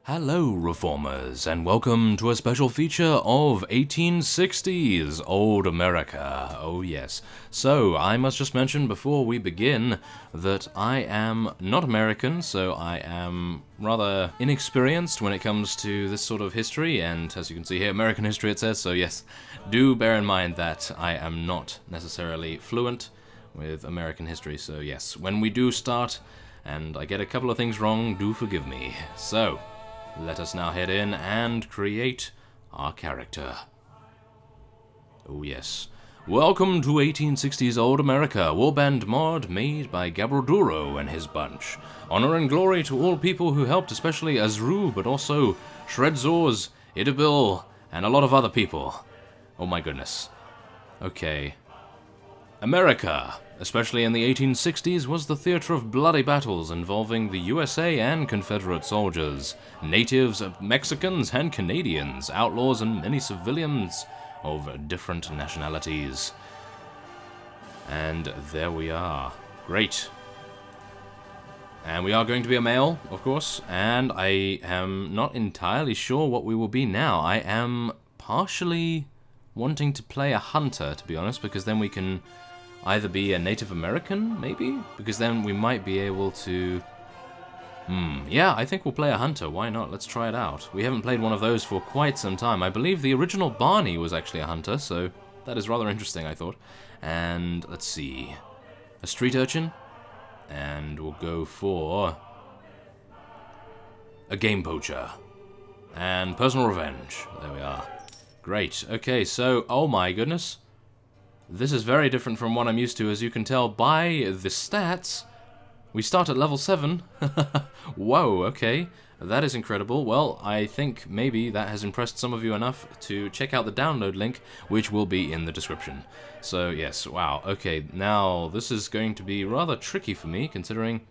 Hello, Reformers, and welcome to a special feature of 1860s Old America. Oh yes. So, I must just mention before we begin that I am not American, so I am rather inexperienced when it comes to this sort of history, and as you can see here, American history it says, so yes, do bear in mind that I am not necessarily fluent with American history, so yes, when we do start, and I get a couple of things wrong, do forgive me. So, let us now head in and create our character. Oh yes. Welcome to 1860s Old America, Warband mod made by Gabrilduro and his bunch. Honor and glory to all people who helped, especially Azru, but also Shredzaws, Idabil, and a lot of other people. Oh my goodness. Okay. America, especially in the 1860s, was the theater of bloody battles involving the USA and Confederate soldiers, natives, Mexicans and Canadians, outlaws and many civilians of different nationalities. And there we are. Great. And we are going to be a male, of course, and I am not entirely sure what we will be now. I am partially wanting to play a hunter, to be honest, because then we can either be a Native American, maybe? Because then we might be able to... yeah, I think we'll play a hunter. Why not? Let's try it out. We haven't played one of those for quite some time. I believe the original Barney was actually a hunter, so that is rather interesting, I thought. And let's see. A street urchin. And we'll go for a game poacher. And personal revenge. There we are. Great. Okay, so, oh my goodness. This is very different from what I'm used to, as you can tell by the stats. We start at level 7. Whoa, okay. That is incredible. Well, I think maybe that has impressed some of you enough to check out the download link, which will be in the description. So, yes, wow. Okay, now this is going to be rather tricky for me, considering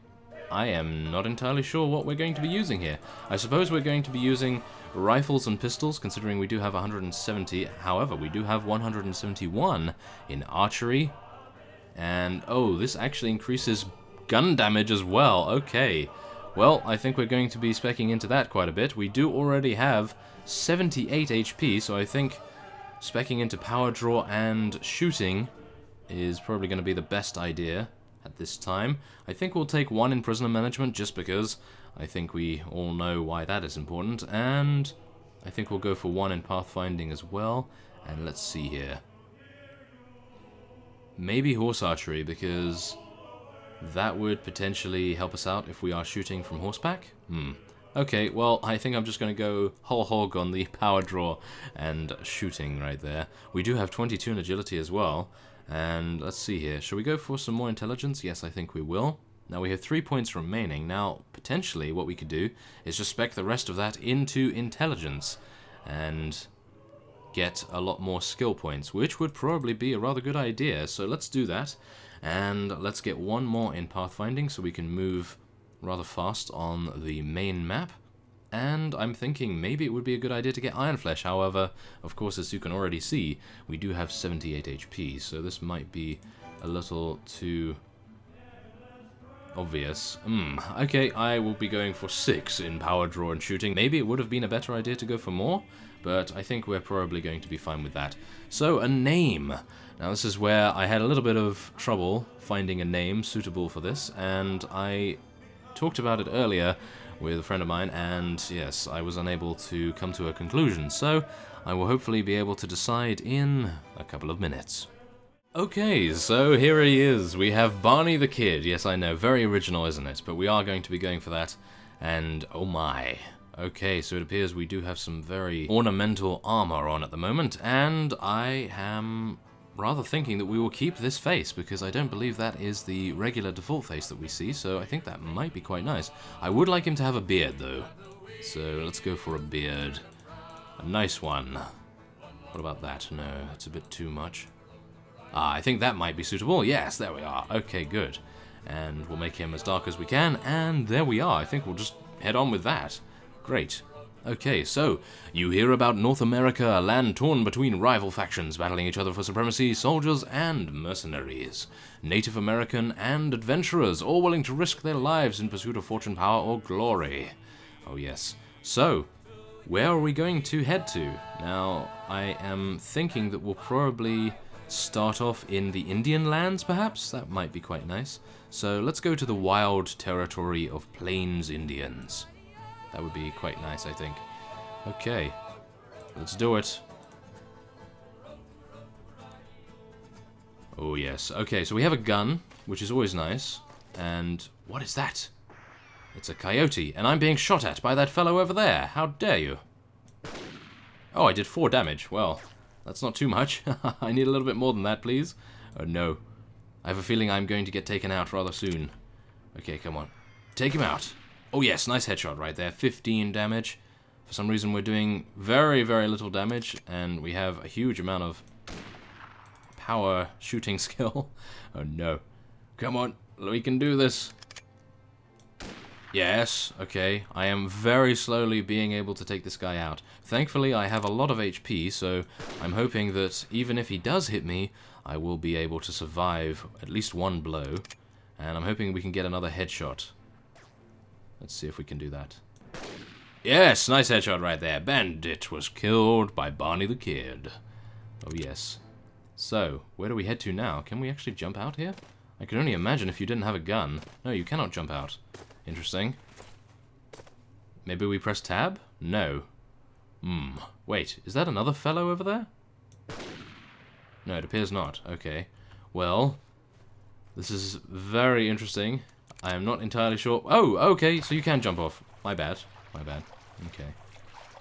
I am not entirely sure what we're going to be using here. I suppose we're going to be using rifles and pistols, considering we do have 170. However, we do have 171 in archery. And, oh, this actually increases gun damage as well. Okay. Well, I think we're going to be speccing into that quite a bit. We do already have 78 HP, so I think speccing into power draw and shooting is probably going to be the best idea at this time. I think we'll take 1 in prisoner management just because I think we all know why that is important, and I think we'll go for 1 in pathfinding as well. And let's see here. Maybe horse archery, because that would potentially help us out if we are shooting from horseback. Okay, well, I think I'm just going to go whole hog on the power draw and shooting right there. We do have 22 in agility as well. And let's see here. Shall we go for some more intelligence? Yes, I think we will. Now we have 3 points remaining. Now, potentially, what we could do is just spec the rest of that into intelligence and get a lot more skill points, which would probably be a rather good idea. So let's do that. And let's get 1 more in pathfinding so we can move rather fast on the main map. And I'm thinking maybe it would be a good idea to get Iron Flesh. However, of course, as you can already see, we do have 78 HP, so this might be a little too obvious. Okay, I will be going for 6 in power draw and shooting. Maybe it would have been a better idea to go for more, but I think we're probably going to be fine with that. So, a name. Now, this is where I had a little bit of trouble finding a name suitable for this, and I talked about it earlier with a friend of mine, and yes, I was unable to come to a conclusion, so I will hopefully be able to decide in a couple of minutes. Okay, so here he is. We have Barney the Kid. Yes, I know, very original, isn't it? But we are going to be going for that, and oh my. Okay, so it appears we do have some very ornamental armor on at the moment, and I am rather thinking that we will keep this face, because I don't believe that is the regular default face that we see, so I think that might be quite nice. I would like him to have a beard, though. So let's go for a beard. A nice one. What about that? No, that's a bit too much. I think that might be suitable. Yes, there we are. Okay, good. And we'll make him as dark as we can, and there we are. I think we'll just head on with that. Great. Okay, so, you hear about North America, a land torn between rival factions battling each other for supremacy, soldiers and mercenaries. Native American and adventurers, all willing to risk their lives in pursuit of fortune, power, or glory. Oh yes, So, where are we going to head to? Now, I am thinking that we'll probably start off in the Indian lands, perhaps? That might be quite nice. So, let's go to the wild territory of Plains Indians. That would be quite nice, I think. Okay, let's do it. Oh, yes. Okay, so we have a gun, which is always nice. And what is that? It's a coyote, and I'm being shot at by that fellow over there. How dare you? Oh, I did 4 damage. Well, that's not too much. I need a little bit more than that, please. Oh, no. I have a feeling I'm going to get taken out rather soon. Okay, come on. Take him out. Oh, yes, nice headshot right there. 15 damage. For some reason, we're doing very, very little damage, and we have a huge amount of power shooting skill. Oh, no. Come on. We can do this. Yes, okay. I am very slowly being able to take this guy out. Thankfully, I have a lot of HP, so I'm hoping that even if he does hit me, I will be able to survive at least 1 blow. And I'm hoping we can get another headshot. Let's see if we can do that. Yes, nice headshot right there. Bandit was killed by Barney the Kid. Oh, yes. So, where do we head to now? Can we actually jump out here? I can only imagine if you didn't have a gun. No, you cannot jump out. Interesting. Maybe we press tab? No. Wait, is that another fellow over there? No, it appears not. Okay. Well, this is very interesting. I am not entirely sure. Oh, okay, so you can jump off. My bad. My bad. Okay.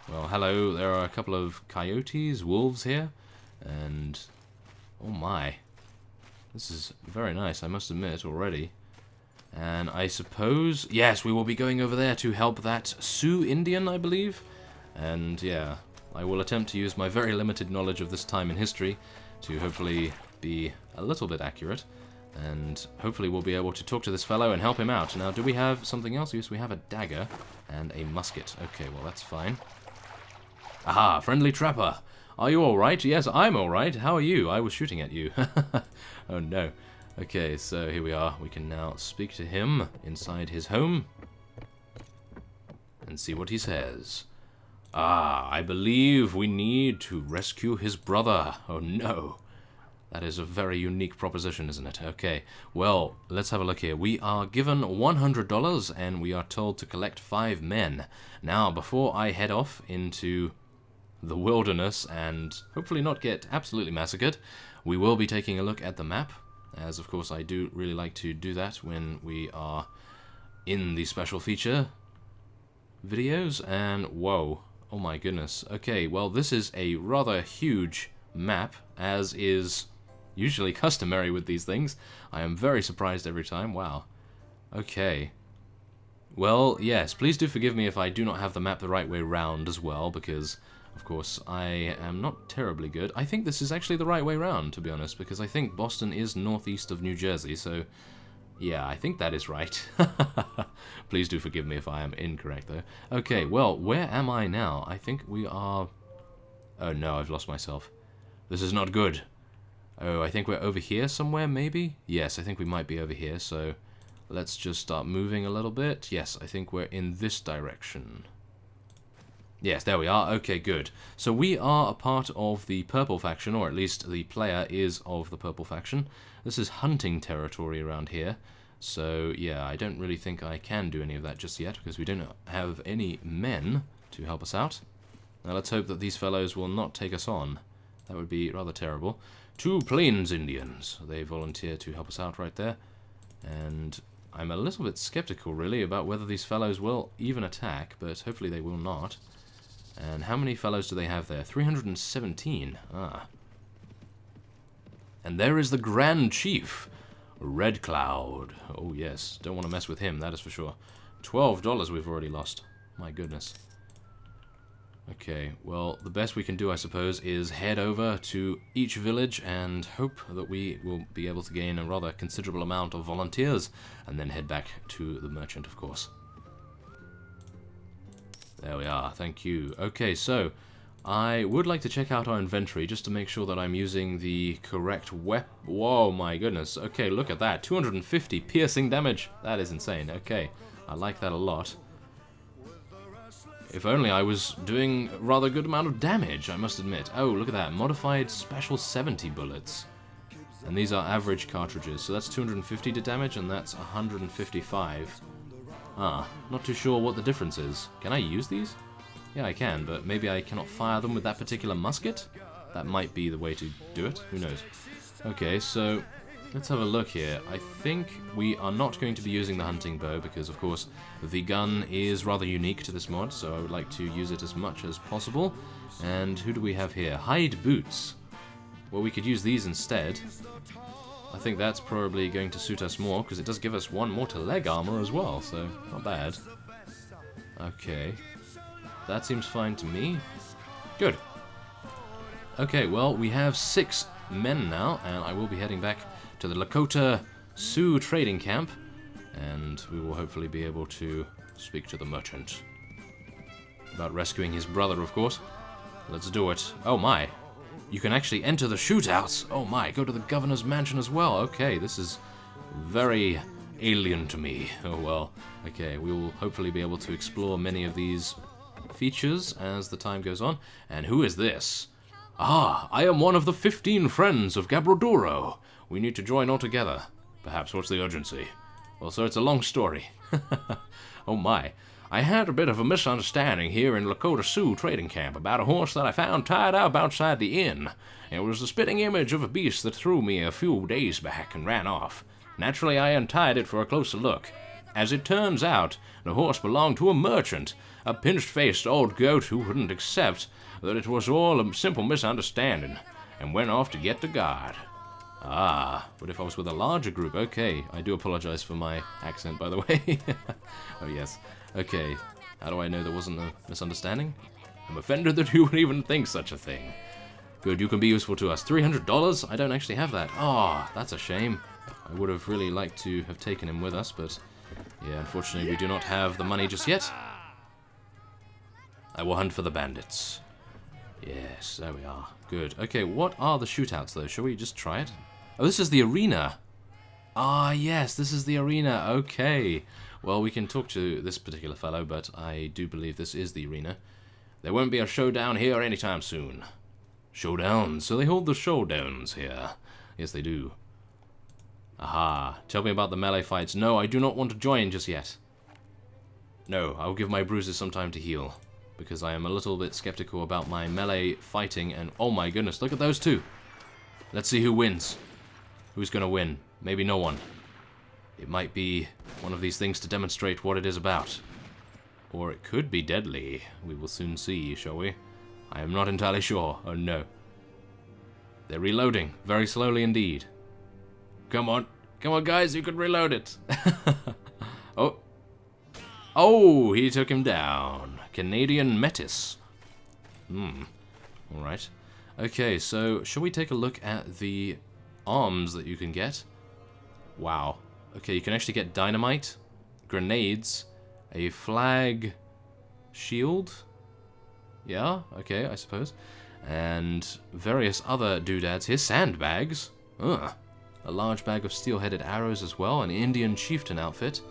Well, hello. There are a couple of coyotes, wolves here. And, oh my. This is very nice, I must admit, already. And I suppose, yes, we will be going over there to help that Sioux Indian, I believe. And yeah, I will attempt to use my very limited knowledge of this time in history to hopefully be a little bit accurate. And hopefully we'll be able to talk to this fellow and help him out. Now, do we have something else? Yes, we have a dagger and a musket. Okay, well, that's fine. Aha, friendly trapper. Are you alright? Yes, I'm alright. How are you? I was shooting at you. Oh, no. Okay, so here we are. We can now speak to him inside his home and see what he says. Ah, I believe we need to rescue his brother. Oh, no. That is a very unique proposition, isn't it? Okay, well, let's have a look here. We are given $100, and we are told to collect 5 men. Now, before I head off into the wilderness and hopefully not get absolutely massacred, we will be taking a look at the map, as of course I do really like to do that when we are in the special feature videos. And whoa, oh my goodness. Okay, well, this is a rather huge map, as is usually customary with these things. I am very surprised every time. Wow. Okay. Well, yes, please do forgive me if I do not have the map the right way round as well, because of course, I am not terribly good. I think this is actually the right way round, to be honest, because I think Boston is northeast of New Jersey, so yeah, I think that is right. Please do forgive me if I am incorrect, though. Okay, well, where am I now? I think we are... Oh, no, I've lost myself. This is not good. Oh, I think we're over here somewhere, maybe? Yes, I think we might be over here, so let's just start moving a little bit. Yes, I think we're in this direction. Yes, there we are. Okay, good. So we are a part of the purple faction, or at least the player is of the purple faction. This is hunting territory around here. So, yeah, I don't really think I can do any of that just yet, because we don't have any men to help us out. Now, let's hope that these fellows will not take us on. That would be rather terrible. 2 Plains Indians. They volunteer to help us out right there. And I'm a little bit skeptical, really, about whether these fellows will even attack, but hopefully they will not. And how many fellows do they have there? 317. Ah. And there is the Grand Chief, Red Cloud. Oh, yes. Don't want to mess with him, that is for sure. $12 we've already lost. My goodness. Okay, well, the best we can do, I suppose, is head over to each village and hope that we will be able to gain a rather considerable amount of volunteers, and then head back to the merchant, of course. There we are, thank you. Okay, so I would like to check out our inventory just to make sure that I'm using the correct weapon. Whoa, my goodness. Okay, look at that. 250 piercing damage. That is insane. Okay, I like that a lot. If only I was doing a rather good amount of damage, I must admit. Oh, look at that. Modified special 70 bullets. And these are average cartridges, so that's 250 to damage, and that's 155. Ah, not too sure what the difference is. Can I use these? Yeah, I can, but maybe I cannot fire them with that particular musket? That might be the way to do it. Who knows? Okay, so let's have a look here. I think we are not going to be using the hunting bow because, of course, the gun is rather unique to this mod, so I would like to use it as much as possible. And who do we have here? Hide boots. Well, we could use these instead. I think that's probably going to suit us more because it does give us one more to leg armor as well, so not bad. Okay. That seems fine to me. Good. Okay, well, we have 6 men now, and I will be heading back to the Lakota Sioux trading camp, and we will hopefully be able to speak to the merchant. About rescuing his brother, of course. Let's do it. Oh my. You can actually enter the shootouts. Oh my, go to the governor's mansion as well. Okay, this is very alien to me. Oh well. Okay, we will hopefully be able to explore many of these features as the time goes on. And who is this? Ah, I am one of the 15 friends of Gabrilduro. We need to join all together. Perhaps what's the urgency? Well, sir, it's a long story. Oh my. I had a bit of a misunderstanding here in Lakota Sioux trading camp about a horse that I found tied up outside the inn. It was the spitting image of a beast that threw me a few days back and ran off. Naturally, I untied it for a closer look. As it turns out, the horse belonged to a merchant, a pinched-faced old goat who wouldn't accept that it was all a simple misunderstanding, and went off to get the guard. Ah, but if I was with a larger group, okay. I do apologize for my accent, by the way. Oh, yes. Okay, how do I know there wasn't a misunderstanding? I'm offended that you would even think such a thing. Good, you can be useful to us. $300? I don't actually have that. Ah, that's a shame. I would have really liked to have taken him with us, but yeah, unfortunately we do not have the money just yet. I will hunt for the bandits. Yes, there we are. Good. Okay, what are the shootouts, though? Shall we just try it? Oh, this is the arena. Ah, yes, this is the arena. Okay. Well, we can talk to this particular fellow, but I do believe this is the arena. There won't be a showdown here anytime soon. Showdowns? So they hold the showdowns here. Yes, they do. Aha. Tell me about the melee fights. No, I do not want to join just yet. No, I will give my bruises some time to heal, because I am a little bit skeptical about my melee fighting, and oh my goodness, look at those two. Let's see who wins. Who's gonna win? Maybe no one. It might be one of these things to demonstrate what it is about. Or it could be deadly. We will soon see, shall we? I am not entirely sure. Oh no. They're reloading, very slowly indeed. Come on. Come on, guys, you can reload it. Oh. Oh, he took him down. Canadian Metis. Alright. Okay, so shall we take a look at the arms that you can get? Wow. Okay, you can actually get dynamite, grenades, a flag shield. Yeah, okay, I suppose. And various other doodads here. Sandbags. Ugh. A large bag of steel-headed arrows as well. An Indian chieftain outfit.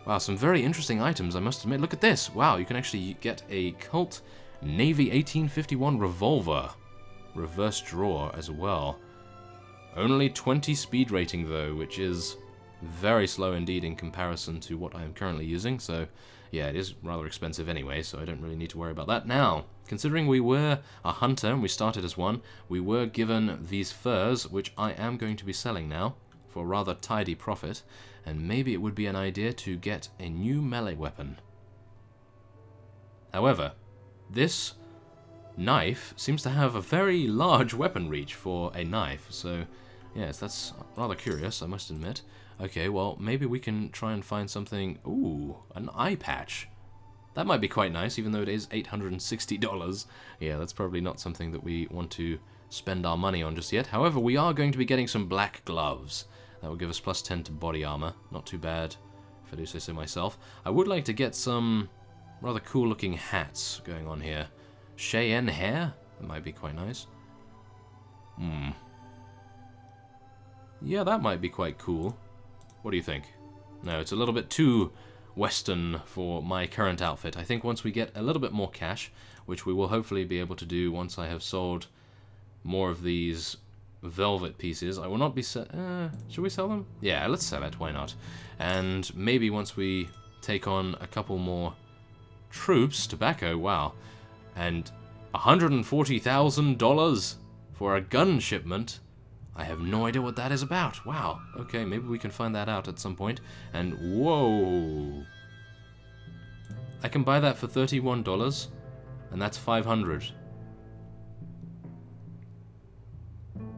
Wow, some very interesting items, I must admit. Look at this. Wow, you can actually get a Colt Navy 1851 revolver. Reverse draw as well. Only 20 speed rating, though, which is very slow indeed in comparison to what I am currently using. So, yeah, it is rather expensive anyway, so I don't really need to worry about that. Now, considering we were a hunter and we started as one, we were given these furs, which I am going to be selling now for a rather tidy profit. And maybe it would be an idea to get a new melee weapon. However, this knife seems to have a very large weapon reach for a knife, so yes, that's rather curious, I must admit. Okay, well, maybe we can try and find something... Ooh, an eye patch. That might be quite nice, even though it is $860. Yeah, that's probably not something that we want to spend our money on just yet. However, we are going to be getting some black gloves. That will give us plus 10 to body armor. Not too bad, if I do say so myself. I would like to get some rather cool looking hats going on here. Cheyenne hair? That might be quite nice. Yeah, that might be quite cool. What do you think? No, it's a little bit too Western for my current outfit. I think once we get a little bit more cash, which we will hopefully be able to do once I have sold more of these velvet pieces. I will not be should we sell them? Yeah, let's sell it, why not? And maybe once we take on a couple more troops, tobacco, wow. And $140,000 for a gun shipment. I have no idea what that is about. Wow. Okay, maybe we can find that out at some point. And whoa. I can buy that for $31, and that's $500.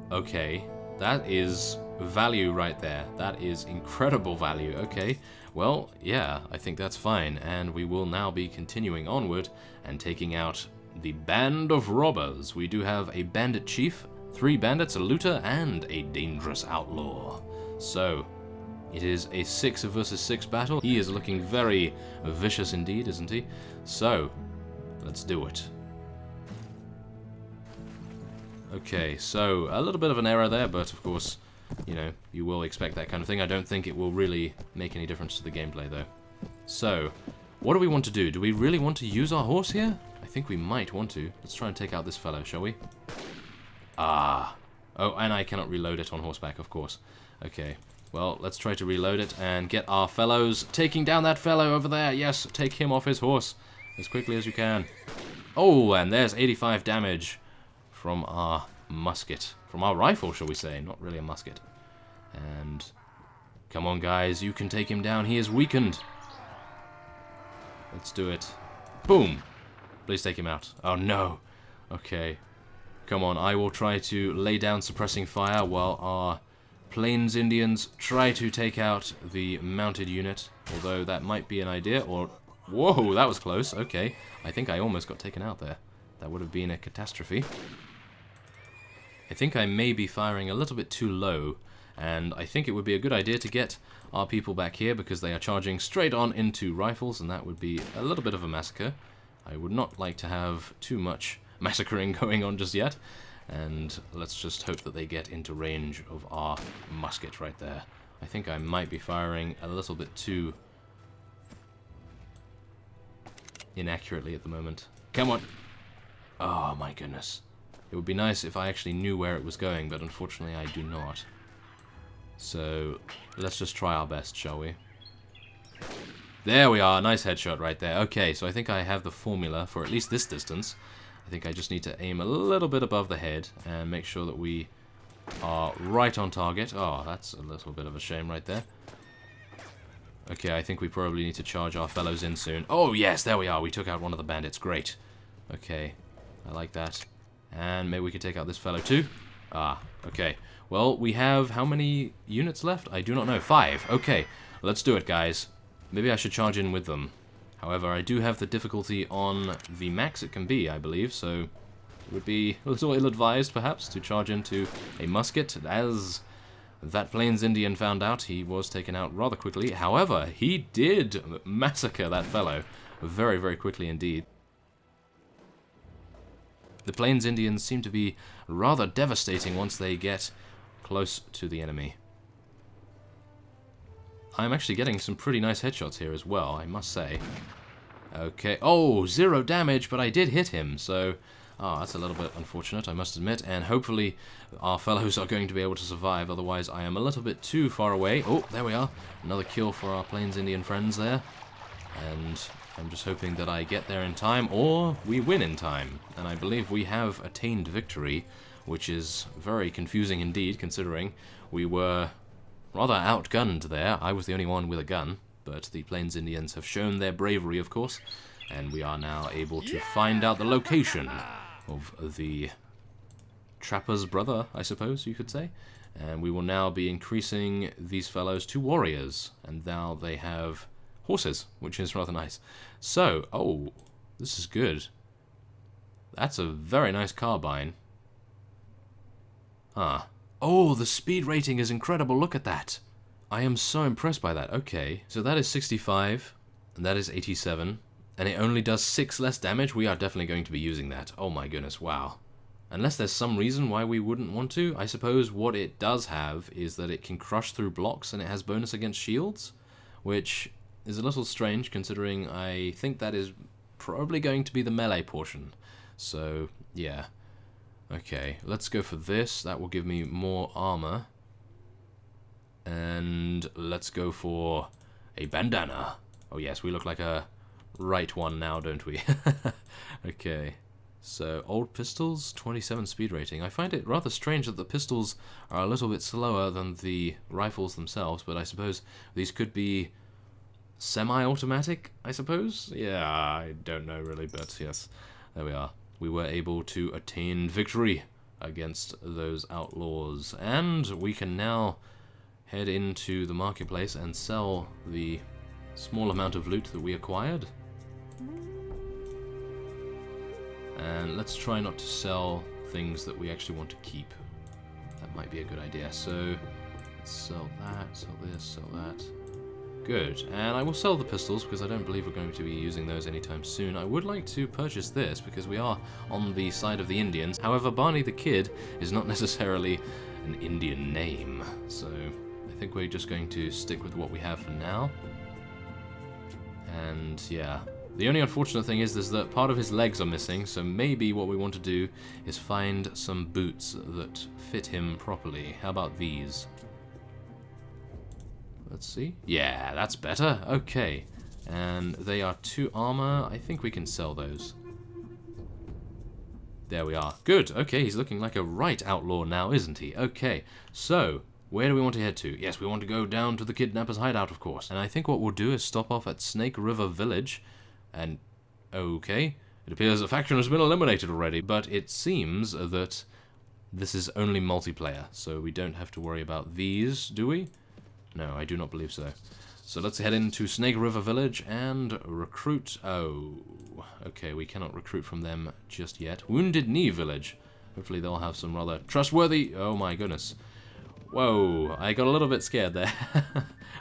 Okay, that is value right there. That is incredible value. Okay, well, yeah, I think that's fine. And we will now be continuing onward and taking out the band of robbers. We do have a bandit chief, 3 bandits, a looter, and a dangerous outlaw. So, it is a 6 versus 6 battle. He is looking very vicious indeed, isn't he? So, let's do it. Okay, so a little bit of an error there, but of course, you know, you will expect that kind of thing. I don't think it will really make any difference to the gameplay, though. So, what do we want to do? Do we really want to use our horse here? I think we might want to. Let's try and take out this fellow, shall we? Ah. Oh, and I cannot reload it on horseback, of course. Okay. Well, let's try to reload it and get our fellows taking down that fellow over there. Yes, take him off his horse as quickly as you can. Oh, and there's 85 damage from our musket. From our rifle, shall we say. Not really a musket. And come on, guys. You can take him down. He is weakened. Let's do it. Boom. Please take him out. Oh, no. Okay. Come on. I will try to lay down suppressing fire while our Plains Indians try to take out the mounted unit. Although that might be an idea. Or... whoa, that was close. Okay. I think I almost got taken out there. That would have been a catastrophe. I think I may be firing a little bit too low, and I think it would be a good idea to get our people back here because they are charging straight on into rifles, and that would be a little bit of a massacre. I would not like to have too much massacring going on just yet, and let's just hope that they get into range of our musket right there. I think I might be firing a little bit too inaccurately at the moment. Come on! Oh my goodness. It would be nice if I actually knew where it was going, but unfortunately I do not. So, let's just try our best, shall we? There we are, nice headshot right there. Okay, so I think I have the formula for at least this distance. I think I just need to aim a little bit above the head and make sure that we are right on target. Oh, that's a little bit of a shame right there. Okay, I think we probably need to charge our fellows in soon. Oh yes, there we are, we took out one of the bandits, great. Okay, I like that. And maybe we could take out this fellow too. Ah, okay. Well, we have how many units left? I do not know. 5. Okay, let's do it, guys. Maybe I should charge in with them. However, I do have the difficulty on the max it can be, I believe, so it would be a little ill-advised, perhaps, to charge into a musket. As that Plains Indian found out, he was taken out rather quickly. However, he did massacre that fellow very, very quickly indeed. The Plains Indians seem to be rather devastating once they get close to the enemy. I'm actually getting some pretty nice headshots here as well, I must say. Okay, oh, 0 damage, but I did hit him, so... oh, that's a little bit unfortunate, I must admit, and hopefully our fellows are going to be able to survive, otherwise I am a little bit too far away. Oh, there we are, another kill for our Plains Indian friends there. And I'm just hoping that I get there in time, or we win in time. And I believe we have attained victory, which is very confusing indeed, considering we were rather outgunned there. I was the only one with a gun, but the Plains Indians have shown their bravery, of course, and we are now able to find out the location of the trapper's brother, I suppose you could say. And we will now be increasing these fellows to warriors, and now they have horses, which is rather nice. So, oh, this is good. That's a very nice carbine. Ah. Oh, the speed rating is incredible, look at that. I am so impressed by that. Okay, so that is 65, and that is 87, and it only does 6 less damage. We are definitely going to be using that. Oh my goodness, wow. Unless there's some reason why we wouldn't want to. I suppose what it does have is that it can crush through blocks, and it has bonus against shields, which is a little strange, considering I think that is probably going to be the melee portion. So, yeah. Okay, let's go for this. That will give me more armor. And let's go for a bandana. Oh yes, we look like a right one now, don't we? Okay. So, old pistols, 27 speed rating. I find it rather strange that the pistols are a little bit slower than the rifles themselves, but I suppose these could be semi-automatic, I suppose? Yeah, I don't know really, but yes, there we are. We were able to attain victory against those outlaws, and we can now head into the marketplace and sell the small amount of loot that we acquired. And let's try not to sell things that we actually want to keep. That might be a good idea. So, let's sell that, sell this, sell that. Good. And I will sell the pistols because I don't believe we're going to be using those anytime soon. I would like to purchase this because we are on the side of the Indians. However, Barney the Kid is not necessarily an Indian name. So, I think we're just going to stick with what we have for now. And, yeah. The only unfortunate thing is that part of his legs are missing, so maybe what we want to do is find some boots that fit him properly. How about these? Let's see. Yeah, that's better. Okay. And they are 2 armor. I think we can sell those. There we are. Good. Okay, he's looking like a right outlaw now, isn't he? Okay. So, where do we want to head to? Yes, we want to go down to the kidnappers' hideout, of course. And I think what we'll do is stop off at Snake River Village. And, okay, it appears a faction has been eliminated already, but it seems that this is only multiplayer, so we don't have to worry about these, do we? No, I do not believe so. So let's head into Snake River Village and recruit. Oh, okay, we cannot recruit from them just yet. Wounded Knee Village. Hopefully they'll have some rather trustworthy... Oh my goodness. Whoa, I got a little bit scared there.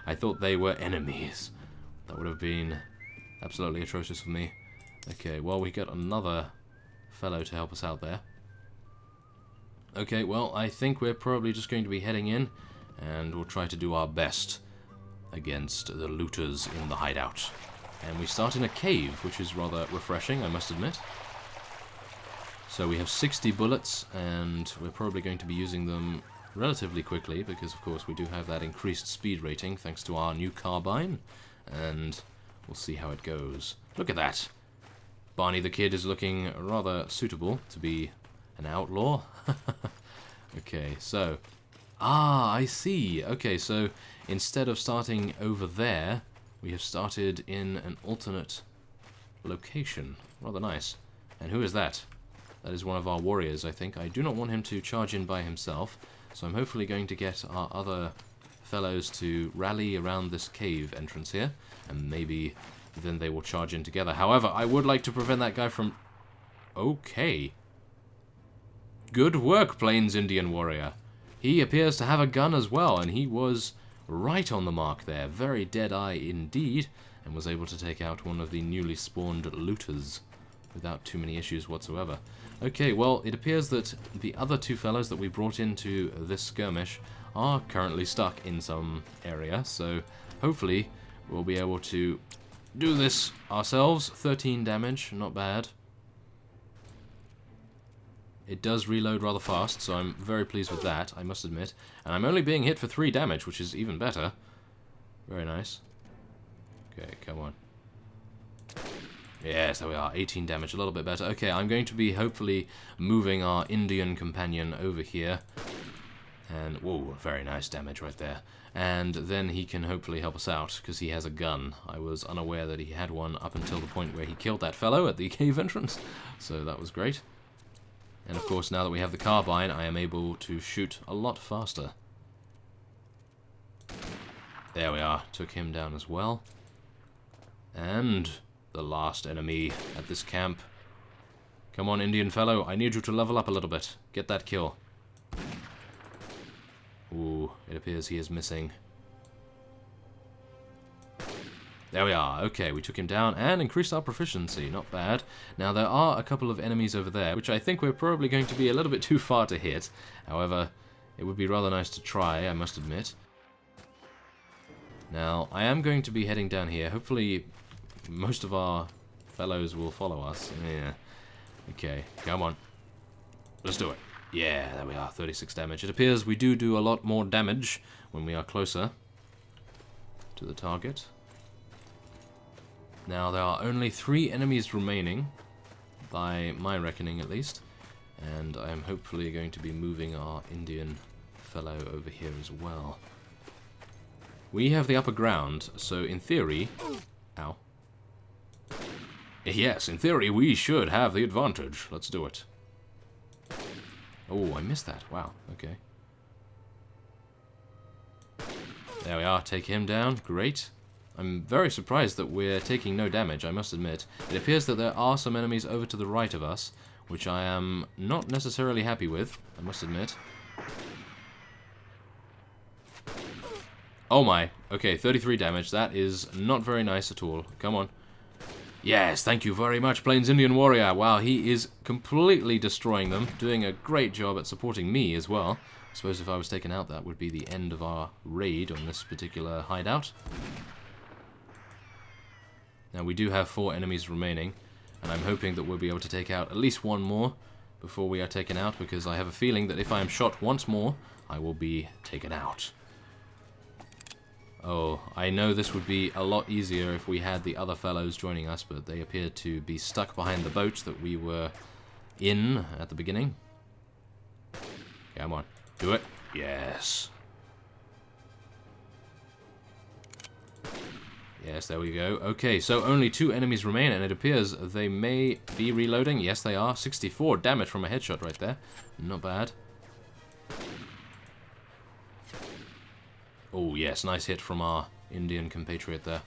I thought they were enemies. That would have been absolutely atrocious for me. Okay, well, we got another fellow to help us out there. Okay, well, I think we're probably just going to be heading in, and we'll try to do our best against the looters in the hideout. And we start in a cave, which is rather refreshing, I must admit. So we have 60 bullets, and we're probably going to be using them relatively quickly, because of course we do have that increased speed rating thanks to our new carbine, and we'll see how it goes. Look at that! Barney the Kid is looking rather suitable to be an outlaw. Okay, so... Ah, I see! Okay, so instead of starting over there, we have started in an alternate location. Rather nice. And who is that? That is one of our warriors, I think. I do not want him to charge in by himself, so I'm hopefully going to get our other fellows to rally around this cave entrance here, and maybe then they will charge in together. However, I would like to prevent that guy from... Okay. Good work, Plains Indian Warrior. He appears to have a gun as well, and he was right on the mark there. Very dead-eye indeed, and was able to take out one of the newly spawned looters without too many issues whatsoever. Okay, well, it appears that the other 2 fellows that we brought into this skirmish are currently stuck in some area, so hopefully we'll be able to do this ourselves. 13 damage, not bad. It does reload rather fast, so I'm very pleased with that, I must admit. And I'm only being hit for 3 damage, which is even better. Very nice. Okay, come on. Yes, there we are. 18 damage, a little bit better. Okay, I'm going to be hopefully moving our Indian companion over here. And, whoa, very nice damage right there. And then he can hopefully help us out, because he has a gun. I was unaware that he had one up until the point where he killed that fellow at the cave entrance. So that was great. And of course, now that we have the carbine, I am able to shoot a lot faster. There we are. Took him down as well. And the last enemy at this camp. Come on, Indian fellow. I need you to level up a little bit. Get that kill. Ooh, it appears he is missing. There we are. Okay, we took him down and increased our proficiency. Not bad. Now, there are a couple of enemies over there, which I think we're probably going to be a little bit too far to hit. However, it would be rather nice to try, I must admit. Now, I am going to be heading down here. Hopefully, most of our fellows will follow us. Yeah. Okay, come on. Let's do it. Yeah, there we are, 36 damage. It appears we do a lot more damage when we are closer to the target. Now, there are only 3 enemies remaining, by my reckoning at least, and I am hopefully going to be moving our Indian fellow over here as well. We have the upper ground, so in theory... Ow. Yes, in theory we should have the advantage. Let's do it. Oh, I missed that. Wow, okay. There we are, take him down. Great. I'm very surprised that we're taking no damage, I must admit. It appears that there are some enemies over to the right of us, which I am not necessarily happy with, I must admit. Oh my. Okay, 33 damage. That is not very nice at all. Come on. Yes, thank you very much, Plains Indian Warrior. Wow, he is completely destroying them, doing a great job at supporting me as well. I suppose if I was taken out, that would be the end of our raid on this particular hideout. Now, we do have 4 enemies remaining, and I'm hoping that we'll be able to take out at least one more before we are taken out, because I have a feeling that if I am shot once more, I will be taken out. Oh, I know this would be a lot easier if we had the other fellows joining us, but they appear to be stuck behind the boat that we were in at the beginning. Come on, do it. Yes. Yes, there we go. Okay, so only 2 enemies remain, and it appears they may be reloading. Yes, they are. 64 damage from a headshot right there. Not bad. Oh, yes, nice hit from our Indian compatriot there.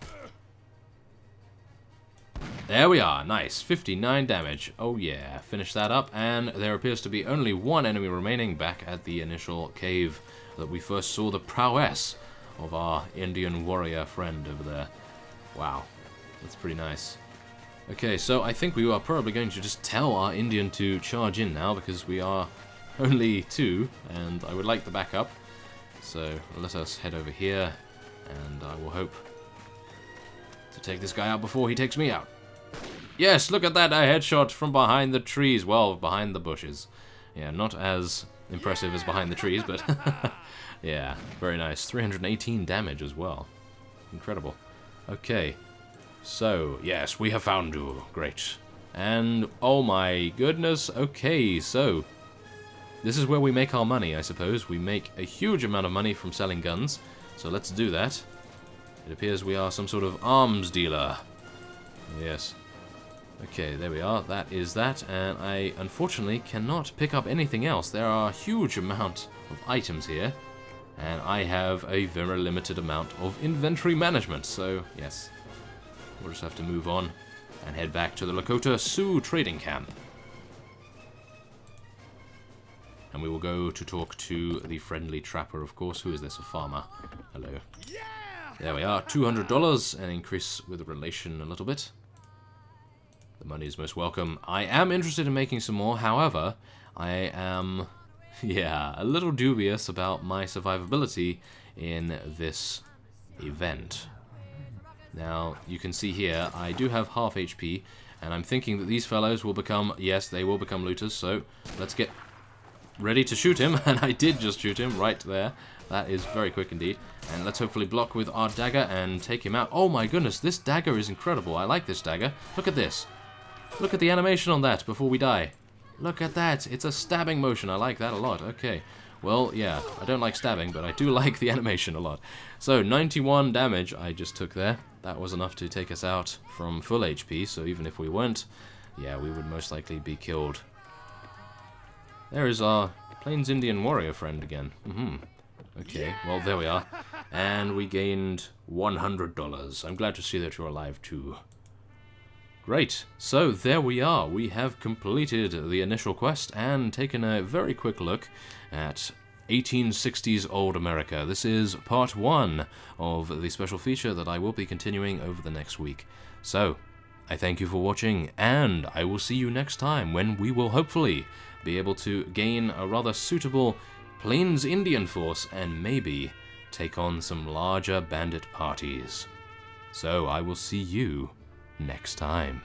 There we are, nice, 59 damage. Oh yeah, finish that up, and there appears to be only 1 enemy remaining back at the initial cave that we first saw the prowess of our Indian warrior friend over there. Wow, that's pretty nice. Okay, so I think we are probably going to just tell our Indian to charge in now, because we are only 2, and I would like the backup. So let us head over here, and I will hope to take this guy out before he takes me out. Yes, look at that, a headshot from behind the trees. Well, behind the bushes. Yeah, not as impressive as behind the trees, but yeah, very nice. 318 damage as well. Incredible. Okay, so yes, we have found you. Great. And oh my goodness, okay, so this is where we make our money, I suppose. We make a huge amount of money from selling guns, so let's do that. It appears we are some sort of arms dealer. Yes. Okay, there we are. That is that, and I unfortunately cannot pick up anything else. There are a huge amount of items here, and I have a very limited amount of inventory management, so yes. We'll just have to move on and head back to the Lakota Sioux trading camp. And we will go to talk to the friendly trapper, of course. Who is this? A farmer. Hello. Yeah! There we are. $200, and increase with relation a little bit. The money is most welcome. I am interested in making some more. However, I am, yeah, a little dubious about my survivability in this event. Now, you can see here, I do have half HP, and I'm thinking that these fellows will become, yes, they will become looters, so let's get ready to shoot him, and I did just shoot him right there. That is very quick indeed. And let's hopefully block with our dagger and take him out. Oh my goodness, this dagger is incredible. I like this dagger. Look at this. Look at the animation on that before we die. Look at that. It's a stabbing motion. I like that a lot. Okay. Well, yeah, I don't like stabbing, but I do like the animation a lot. So, 91 damage I just took there. That was enough to take us out from full HP, so even if we weren't, yeah, we would most likely be killed. There is our Plains Indian warrior friend again. Okay, well, there we are. And we gained $100. I'm glad to see that you're alive, too. Great. So, there we are. We have completed the initial quest and taken a very quick look at 1860s Old America. This is part 1 of the special feature that I will be continuing over the next week. So, I thank you for watching, and I will see you next time when we will hopefully be able to gain a rather suitable Plains Indian force and maybe take on some larger bandit parties. So I will see you next time.